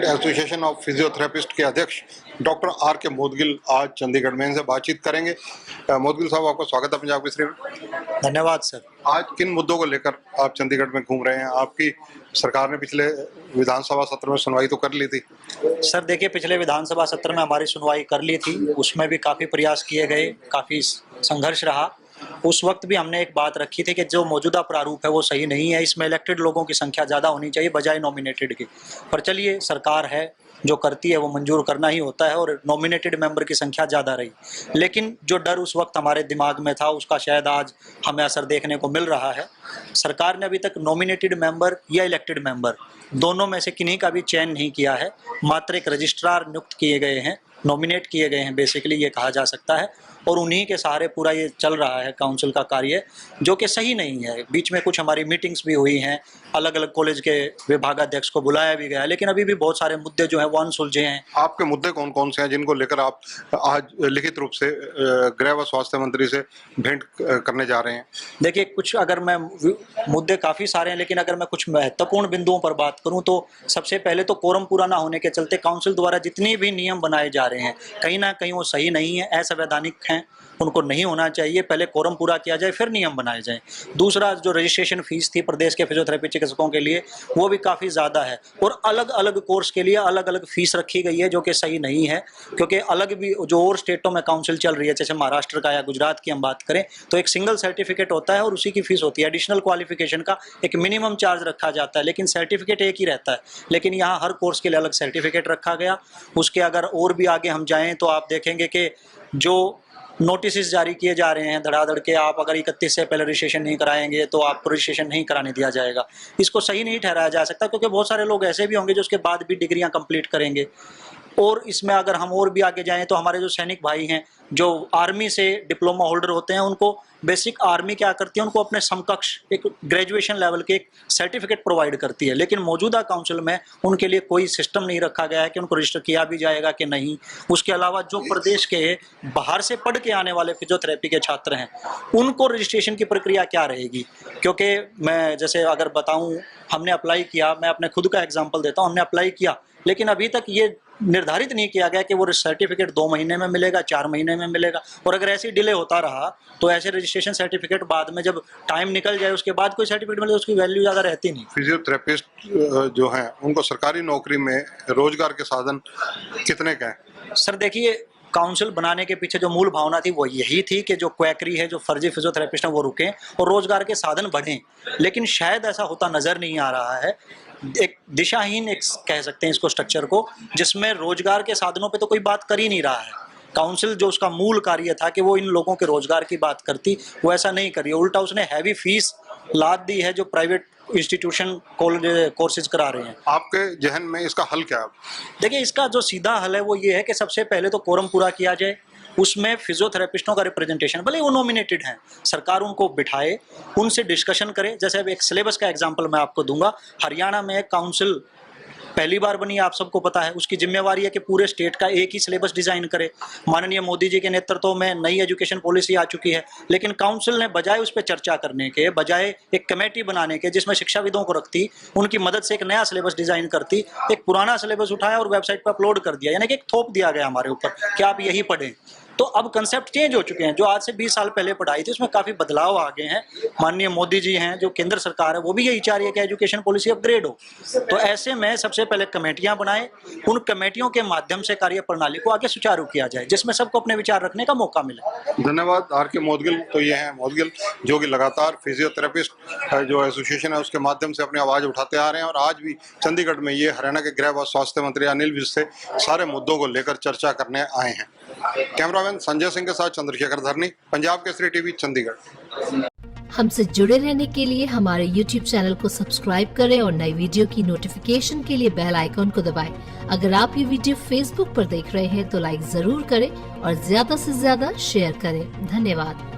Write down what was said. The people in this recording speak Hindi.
स्टेट एसोसिएशन ऑफ फिजियोथेरेपिस्ट के अध्यक्ष डॉक्टर आर के मोदगिल आज चंडीगढ़ में इनसे बातचीत करेंगे। मोदगिल साहब, आपका स्वागत है पंजाब केसरी में। धन्यवाद सर। आज किन मुद्दों को लेकर आप चंडीगढ़ में घूम रहे हैं? आपकी सरकार ने पिछले विधानसभा सत्र में सुनवाई तो कर ली थी। सर देखिए, पिछले विधानसभा सत्र में हमारी सुनवाई कर ली थी, उसमें भी काफ़ी प्रयास किए गए, काफ़ी संघर्ष रहा। उस वक्त भी हमने एक बात रखी थी कि जो मौजूदा प्रारूप है वो सही नहीं है, इसमें इलेक्टेड लोगों की संख्या ज़्यादा होनी चाहिए बजाय नॉमिनेटेड की। पर चलिए, सरकार है जो करती है वो मंजूर करना ही होता है, और नॉमिनेटेड मेंबर की संख्या ज़्यादा रही। लेकिन जो डर उस वक्त हमारे दिमाग में था उसका शायद आज हमें असर देखने को मिल रहा है। सरकार ने अभी तक नॉमिनेटेड मेंबर या इलेक्टेड मेंबर दोनों में से किन्हीं का भी चयन नहीं किया है। मात्र एक रजिस्ट्रार नियुक्त किए गए हैं, नॉमिनेट किए गए हैं, बेसिकली ये कहा जा सकता है, और उन्हीं के सहारे पूरा ये चल रहा है काउंसिल का कार्य, जो कि सही नहीं है। बीच में कुछ हमारी मीटिंग्स भी हुई हैं, अलग अलग कॉलेज के विभागाध्यक्ष को बुलाया भी गया, लेकिन अभी भी बहुत सारे मुद्दे जो हैं वो अनसुलझे हैं। आपके मुद्दे कौन कौन से हैं जिनको लेकर आप आज लिखित रूप से गृह व स्वास्थ्य मंत्री से भेंट करने जा रहे हैं? देखिए, कुछ अगर मैं मुद्दे काफ़ी सारे हैं, लेकिन अगर मैं कुछ महत्वपूर्ण बिंदुओं पर बात करूं तो सबसे पहले तो कोरम पूरा ना होने के चलते काउंसिल द्वारा जितनी भी नियम बनाए जा रहे हैं कहीं ना कहीं वो सही नहीं है, असंवैधानिक हैं, उनको नहीं होना चाहिए। पहले कोरम पूरा किया जाए फिर नियम बनाए जाएं। दूसरा, जो रजिस्ट्रेशन फीस थी प्रदेश के फिजियोथेरेपी चिकित्सकों के लिए वो भी काफ़ी ज़्यादा है, और अलग अलग कोर्स के लिए अलग अलग फीस रखी गई है, जो कि सही नहीं है। क्योंकि अलग भी जो और स्टेटों में काउंसिल चल रही है, जैसे महाराष्ट्र का या गुजरात की हम बात करें, तो एक सिंगल सर्टिफिकेट होता है और उसी की फीस होती है। एडिशनल क्वालिफिकेशन का एक मिनिमम चार्ज रखा जाता है, लेकिन सर्टिफिकेट एक ही रहता है। लेकिन यहाँ हर कोर्स के लिए अलग सर्टिफिकेट रखा गया। उसके अगर और भी आगे हम जाएँ तो आप देखेंगे कि जो नोटिस जारी किए जा रहे हैं धड़ाधड़ के, आप अगर 31 से पहले रजिस्ट्रेशन नहीं कराएंगे तो आपको रजिस्ट्रेशन नहीं कराने दिया जाएगा। इसको सही नहीं ठहराया जा सकता, क्योंकि बहुत सारे लोग ऐसे भी होंगे जो उसके बाद भी डिग्रियां कंप्लीट करेंगे। और इसमें अगर हम और भी आगे जाएं तो हमारे जो सैनिक भाई हैं जो आर्मी से डिप्लोमा होल्डर होते हैं, उनको बेसिक आर्मी क्या करती है, उनको अपने समकक्ष एक ग्रेजुएशन लेवल के एक सर्टिफिकेट प्रोवाइड करती है। लेकिन मौजूदा काउंसिल में उनके लिए कोई सिस्टम नहीं रखा गया है कि उनको रजिस्टर किया भी जाएगा कि नहीं। उसके अलावा जो प्रदेश के बाहर से पढ़ के आने वाले फिजियोथेरेपी के छात्र हैं उनको रजिस्ट्रेशन की प्रक्रिया क्या रहेगी? क्योंकि मैं जैसे अगर बताऊँ, हमने अप्लाई किया, मैं अपने खुद का एग्जाम्पल देता हूँ, हमने अप्लाई किया, लेकिन अभी तक ये निर्धारित नहीं किया गया कि वो सर्टिफिकेट 2 महीने में मिलेगा, 4 महीने में मिलेगा। और अगर ऐसे डिले होता रहा तो ऐसे रजिस्ट्रेशन सर्टिफिकेट बाद में जब टाइम निकल जाए उसके बाद कोई सर्टिफिकेट मिले, उसकी वैल्यू ज़्यादा रहती नहीं। फिजियोथेरेपिस्ट जो हैं उनको सरकारी नौकरी में रोजगार के साधन कितने का है? सर देखिए, काउंसिल बनाने के पीछे जो मूल भावना थी वो यही थी कि जो क्वैकरी है, जो फर्जी फिजियोथेरेपिस्ट हैं वो रुकें और रोजगार के साधन बढ़ें। लेकिन शायद ऐसा होता नजर नहीं आ रहा है। एक दिशाहीन एक कह सकते हैं इसको स्ट्रक्चर को, जिसमें रोजगार के साधनों पे तो कोई बात कर ही नहीं रहा है। काउंसिल जो उसका मूल कार्य था कि वो इन लोगों के रोजगार की बात करती, वो ऐसा नहीं करी। उल्टा उसने हैवी फीस लाद दी है जो प्राइवेट इंस्टीट्यूशन कोर्सेज करा रहे हैं। आपके जहन में इसका हल क्या है? देखिए, इसका जो सीधा हल है वो ये है कि सबसे पहले तो कोरम पूरा किया जाए, उसमें फिजियोथेरेपिस्टों का रिप्रेजेंटेशन, भले वो नॉमिनेटेड हैं, सरकार उनको बिठाए, उनसे डिस्कशन करे। जैसे अब एक सिलेबस का एग्जांपल मैं आपको दूंगा। हरियाणा में काउंसिल पहली बार बनी, आप सबको पता है। उसकी जिम्मेवारी है कि पूरे स्टेट का एक ही सिलेबस डिजाइन करे। माननीय मोदी जी के नेतृत्व में नई एजुकेशन पॉलिसी आ चुकी है, लेकिन काउंसिल ने बजाय उस पर चर्चा करने के, बजाय एक कमेटी बनाने के जिसमें शिक्षाविदों को रखती, उनकी मदद से एक नया सिलेबस डिजाइन करती, एक पुराना सिलेबस उठाया और वेबसाइट पर अपलोड कर दिया, यानी कि एक थोप दिया गया हमारे ऊपर कि आप यही पढ़ें। तो अब कंसेप्ट चेंज हो चुके हैं। जो आज से 20 साल पहले पढ़ाई थी उसमें काफ़ी बदलाव आ गए हैं। माननीय मोदी जी हैं, जो केंद्र सरकार है, वो भी यही चाह रही है कि एजुकेशन पॉलिसी अपग्रेड हो। तो ऐसे में सबसे पहले कमेटियां बनाए, उन कमेटियों के माध्यम से कार्य प्रणाली को आगे सुचारू किया जाए, जिसमें सबको अपने विचार रखने का मौका मिले। धन्यवाद आर के मोदगिल। तो ये हैं मोदगिल, जो कि लगातार फिजियोथेरेपिस्ट जो एसोसिएशन है उसके माध्यम से अपनी आवाज़ उठाते आ रहे हैं, और आज भी चंडीगढ़ में ये हरियाणा के गृह व स्वास्थ्य मंत्री अनिल विज से सारे मुद्दों को लेकर चर्चा करने आए हैं। कैमरामैन संजय सिंह के साथ चंद्रशेखर धरनी, पंजाब केसरी टीवी, चंडीगढ़। हमसे जुड़े रहने के लिए हमारे YouTube चैनल को सब्सक्राइब करें और नई वीडियो की नोटिफिकेशन के लिए बेल आइकॉन को दबाएं। अगर आप ये वीडियो Facebook पर देख रहे हैं तो लाइक जरूर करें और ज्यादा से ज्यादा शेयर करें। धन्यवाद।